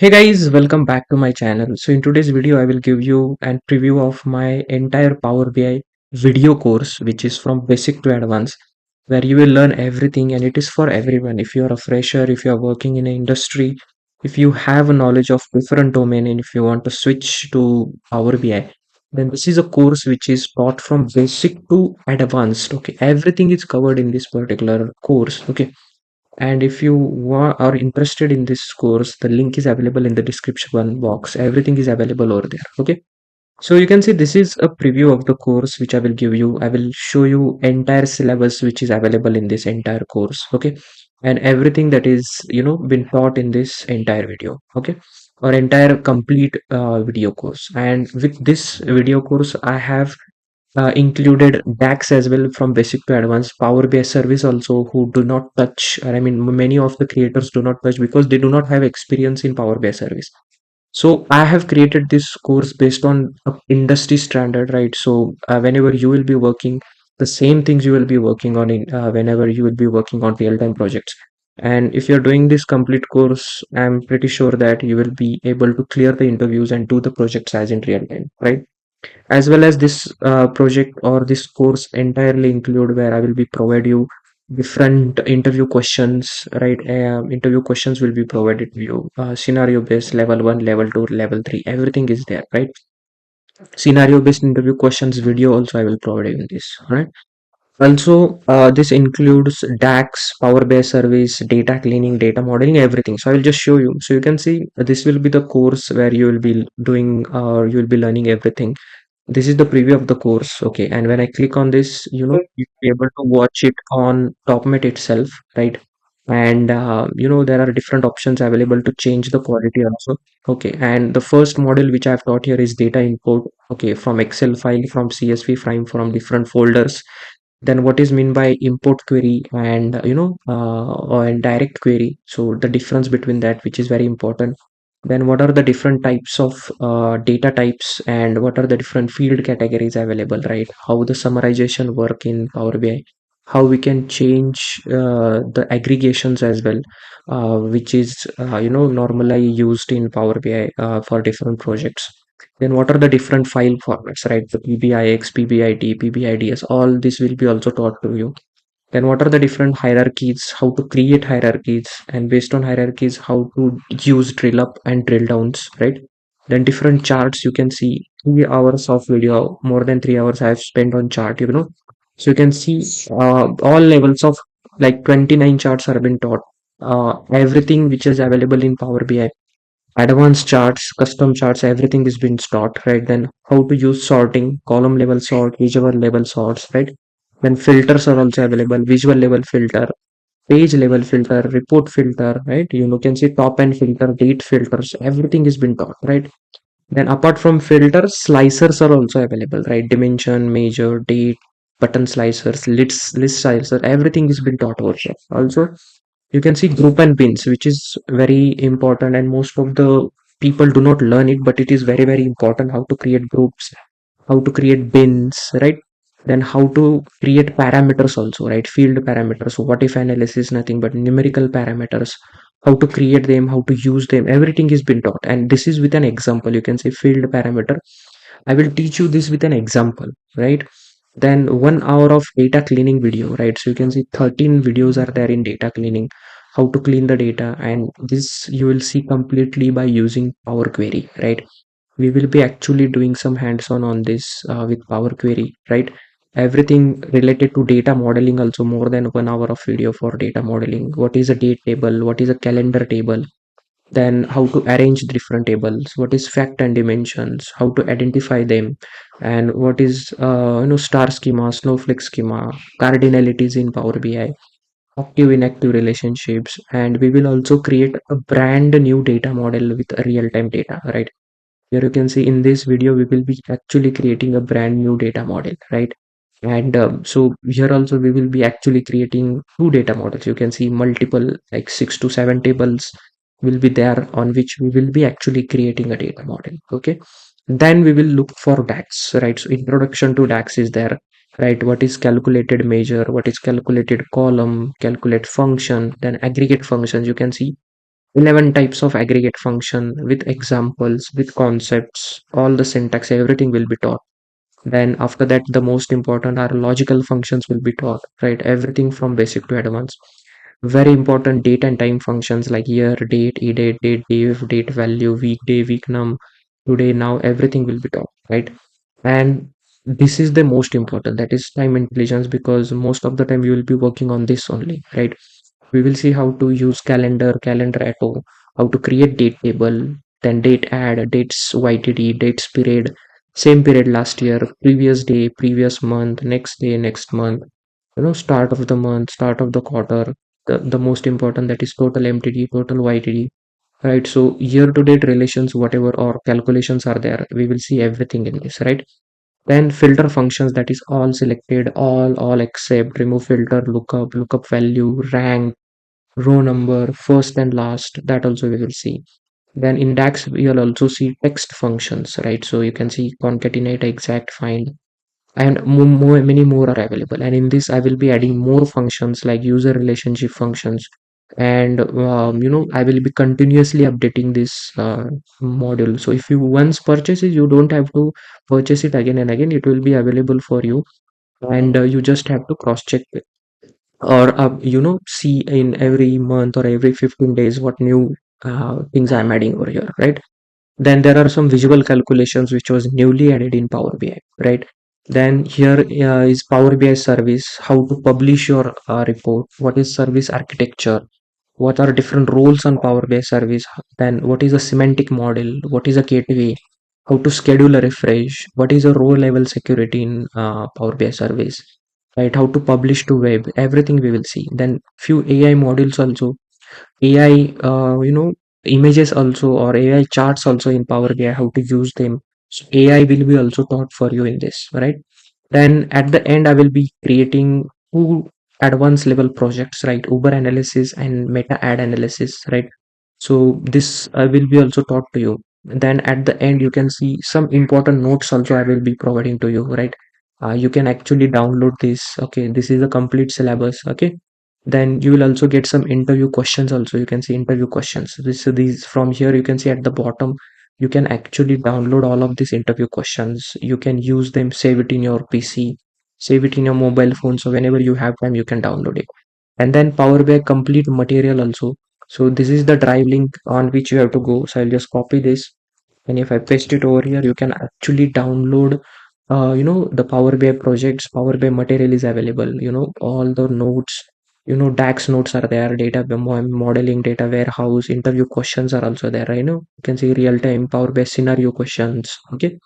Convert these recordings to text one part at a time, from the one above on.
Hey guys, welcome back to my channel. So in today's video, I will give you a preview of my entire Power BI video course, which is from basic to advanced, where you will learn everything and it is for everyone. If you are a fresher, if you are working in an industry, if you have a knowledge of different domain and if you want to switch to Power BI, then this is a course which is taught from basic to advanced. Okay, everything is covered in this particular course. Okay, and if you are interested in this course, the link is available in the description box. Everything is available over there. Okay. So you can see this is a preview of the course which I will give you. I will show you entire syllabus which is available in this entire course. Okay. And everything that is, been taught in this entire video. Okay. Or entire complete video course. And with this video course, I have included DAX as well from basic to advanced, Power BI service also, who do not touch, or I mean many of the creators do not touch because they do not have experience in Power BI service. So I have created this course based on a industry standard, right? So whenever you will be working, the same things you will be working on in whenever you will be working on real-time projects. And if you're doing this complete course, I'm pretty sure that you will be able to clear the interviews and do the projects as in real time, right? As well as this project or this course entirely include where I will be provide you different interview questions, right? Interview questions will be provided to you, scenario based, level 1, level 2, level 3, everything is there, right? Scenario based interview questions video also I will provide you in this, right? Also, this includes DAX, Power BI service, data cleaning, data modeling, everything. So I will just show you. So you can see this will be the course where you will be doing or you will be learning everything. This is the preview of the course. Okay, and when I click on this, you'll be able to watch it on TopMate itself, right? And there are different options available to change the quality also. Okay, and the first model which I've taught here is data import. Okay, from Excel file, from CSV file, from different folders. Then what is mean by import query and or direct query? So the difference between that, which is very important. Then what are the different types of data types and what are the different field categories available, right? How the summarization work in Power BI, how we can change the aggregations as well, which is normally used in Power BI for different projects. Then what are the different file formats, right? The PBIX, PBIT, PBIDS, all this will be also taught to you. Then what are the different hierarchies, how to create hierarchies, and based on hierarchies, how to use drill up and drill downs, right? Then different charts, you can see 3 hours of video, more than 3 hours I have spent on chart. So you can see all levels of like 29 charts are been taught. Everything which is available in Power BI, advanced charts, custom charts, everything is been taught, right? Then how to use sorting, column level sort, visual level sorts, right? Then filters are also available, visual level filter, page level filter, report filter, right? Can see top end filter, date filters, everything is been taught, right? Then apart from filters, slicers are also available, right? Dimension, measure, date, button slicers, list slicer, everything is been taught over here. Also, you can see group and bins, which is very important, and most of the people do not learn it, but it is very, very important how to create groups, how to create bins, right? Then how to create parameters also, right? Field parameters. So what if analysis, nothing but numerical parameters, how to create them, how to use them, everything is been taught. And this is with an example. You can say field parameter. I will teach you this with an example, right? Then 1 hour of data cleaning video, right? So you can see 13 videos are there in data cleaning, how to clean the data, and this you will see completely by using Power Query, right? We will be actually doing some hands-on on this with Power Query, right? Everything related to data modeling, also more than 1 hour of video for data modeling. What is a date table? What is a calendar table? Then how to arrange different tables, what is fact and dimensions, how to identify them, and what is star schema, snowflake schema, cardinalities in Power BI, active inactive relationships. And we will also create a brand new data model with a real-time data, right? Here you can see in this video we will be actually creating a brand new data model, right? And so here also we will be actually creating two data models. You can see multiple, like 6 to 7 tables will be there on which we will be actually creating a data model. Okay, then we will look for DAX, right? So introduction to DAX is there, right? What is calculated measure, what is calculated column, calculate function, then aggregate functions. You can see 11 types of aggregate function with examples, with concepts, all the syntax, everything will be taught. Then after that, the most important are logical functions will be taught, right? Everything from basic to advanced. Very important date and time functions like year, date, e-date, date, div, date value, weekday, week num, today, now, everything will be taught, right? And this is the most important, that is time intelligence, because most of the time you will be working on this only, right? We will see how to use calendar auto, how to create date table, then date add, dates ytd, dates period, same period last year, previous day, previous month, next day, next month, start of the month, start of the quarter, the most important, that is total mtd, total ytd, right? So year to date relations, whatever or calculations are there, we will see everything in this, right? Then filter functions, that is all selected, all except, remove filter, lookup value, rank, row number, first and last, that also we will see. Then in DAX, you'll also see text functions, right? So you can see concatenate, exact, find, and many more are available. And in this, I will be adding more functions like user relationship functions. And I will be continuously updating this module. So if you once purchase it, you don't have to purchase it again and again. It will be available for you, and you just have to cross check or see in every month or every 15 days what new things I'm adding over here, right? Then there are some visual calculations which was newly added in Power BI, right? Then here is Power BI service, how to publish your report, what is service architecture, what are different roles on Power BI service, then what is a semantic model, what is a gateway, how to schedule a refresh, what is a row level security in Power BI service, right? How to publish to web, everything we will see. Then few AI models also, AI, images also, or AI charts also in Power BI, how to use them. So AI will be also taught for you in this, right? Then at the end, I will be creating two advanced level projects, right? Uber analysis and meta ad analysis, right? So this I will be also taught to you. Then at the end, you can see some important notes also I will be providing to you, right? You can actually download this. Okay, this is a complete syllabus. Okay, then you will also get some interview questions also. You can see interview questions. These from here you can see at the bottom. You can actually download all of these interview questions. You can use them, save it in your PC, save it in your mobile phone. So whenever you have time, you can download it. And then Power BI complete material also. So this is the drive link on which you have to go. So I'll just copy this, and if I paste it over here, you can actually download the Power BI projects. Power BI material is available, all the notes, DAX notes are there, data modeling, data warehouse, interview questions are also there. You can see real time Power BI scenario questions. Okay,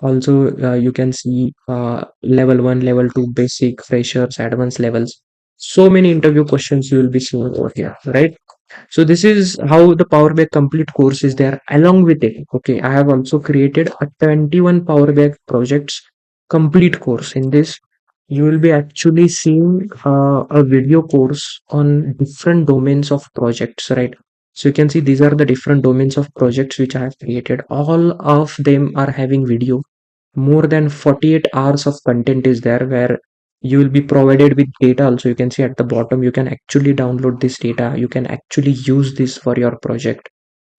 also you can see level 1, level 2, basic, freshers, advanced levels. So many interview questions you will be seeing over here, right? So this is how the Power BI complete course is there. Along with it, okay, I have also created a 21 Power BI projects complete course. In this, you will be actually seeing a video course on different domains of projects, right? So you can see these are the different domains of projects which I have created. All of them are having video. More than 48 hours of content is there, where you will be provided with data also. You can see at the bottom, you can actually download this data, you can actually use this for your project,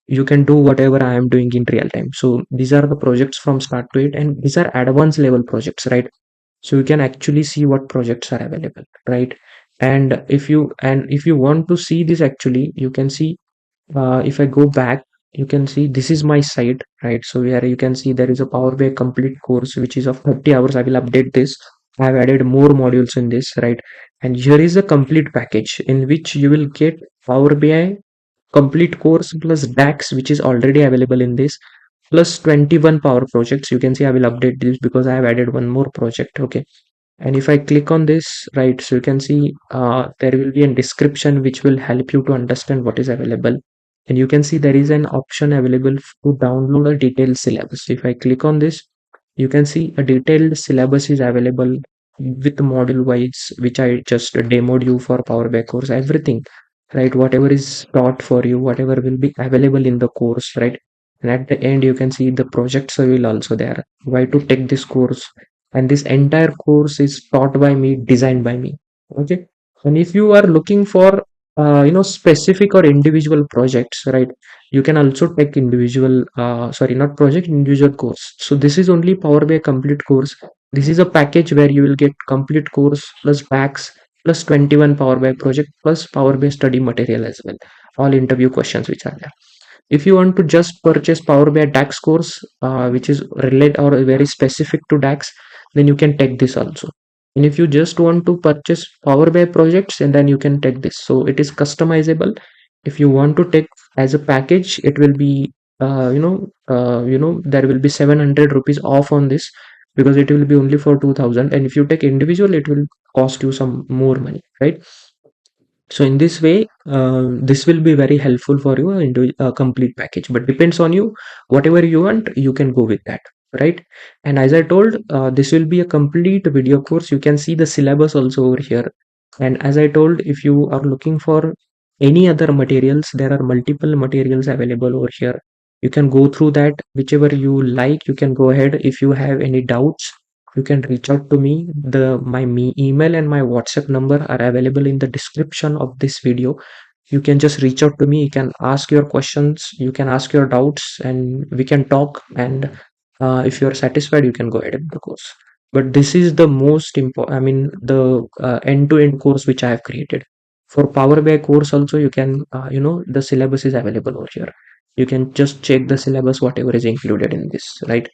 you can do whatever I am doing in real time. So these are the projects from start to it, and these are advanced level projects, right? So you can actually see what projects are available, right? And if you want to see this, actually you can see, if I go back, you can see this is my site, right? So where you can see there is a Power BI complete course which is of 30 hours. I will update this. I have added more modules in this, right? And here is a complete package in which you will get Power BI complete course plus DAX, which is already available in this, plus 21 power projects. You can see I will update this because I have added one more project. Okay, and if I click on this, right, so you can see there will be a description which will help you to understand what is available. And you can see there is an option available to download a detailed syllabus. If I click on this, you can see a detailed syllabus is available with module wise, which I just demoed you for Power BI course, everything, right? Whatever is taught for you, whatever will be available in the course, right? And at the end, you can see the projects will also there. Why to take this course? And this entire course is taught by me, designed by me. Okay, and if you are looking for specific or individual projects, right? You can also take individual, sorry, not project, individual course. So this is only Power BI complete course. This is a package where you will get complete course plus DAX plus 21 Power BI project plus Power BI study material as well. All interview questions which are there. If you want to just purchase Power BI DAX course, which is related or very specific to DAX, then you can take this also. And if you just want to purchase Power BI projects, and then you can take this. So it is customizable. If you want to take as a package, it will be there will be 700 rupees off on this, because it will be only for 2000. And if you take individual, it will cost you some more money, right? So in this way, this will be very helpful for you into a complete package, but depends on you. Whatever you want, you can go with that, right? And as I told, this will be a complete video course. You can see the syllabus also over here. And as I told, if you are looking for any other materials, there are multiple materials available over here. You can go through that, whichever you like. You can go ahead. If you have any doubts, you can reach out to me. My email and my WhatsApp number are available in the description of this video. You can just reach out to me. You can ask your questions, you can ask your doubts, and we can talk. And if you are satisfied, you can go ahead with the course. But this is the most important, I mean, the end-to-end course which I have created. For Power BI course also, you can the syllabus is available over here. You can just check the syllabus, whatever is included in this, right?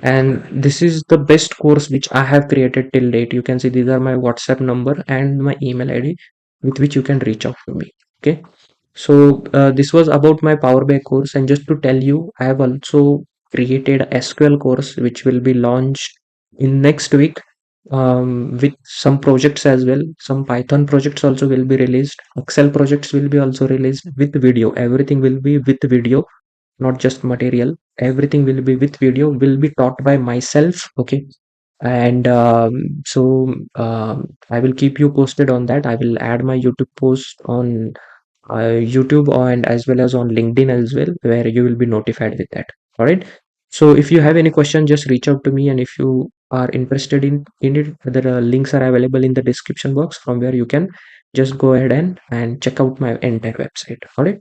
And this is the best course which I have created till date. You can see these are my WhatsApp number and my email ID with which you can reach out to me. Okay. So this was about my Power BI course. And just to tell you, I have also created a SQL course which will be launched in next week, with some projects as well. Some Python projects also will be released. Excel projects will be also released with video. Everything will be with video, not just material. Everything will be with video, will be taught by myself. Okay. And I will keep you posted on that. I will add my YouTube post on YouTube, and as well as on LinkedIn as well, where you will be notified with that. All right. So if you have any question, just reach out to me. And if you are interested in it, the links are available in the description box, from where you can just go ahead and check out my entire website. All right.